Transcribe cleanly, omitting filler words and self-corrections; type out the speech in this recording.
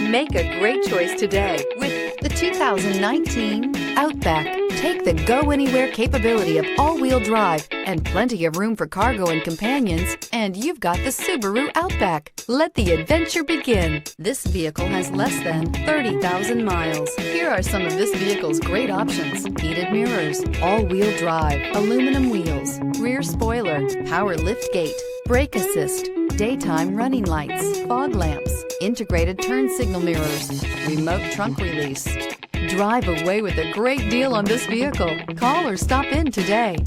Make a great choice today with the 2019 Outback. Take the go-anywhere capability of all-wheel drive and plenty of room for cargo and companions, and you've got the Subaru Outback. Let the adventure begin. This vehicle has less than 30,000 miles. Here are some of this vehicle's great options: heated mirrors, all-wheel drive, aluminum wheels, rear spoiler, power liftgate, brake assist, daytime running lights, fog lamps, integrated turn signal mirrors, remote trunk release. Drive away with a great deal on this vehicle. Call or stop in today.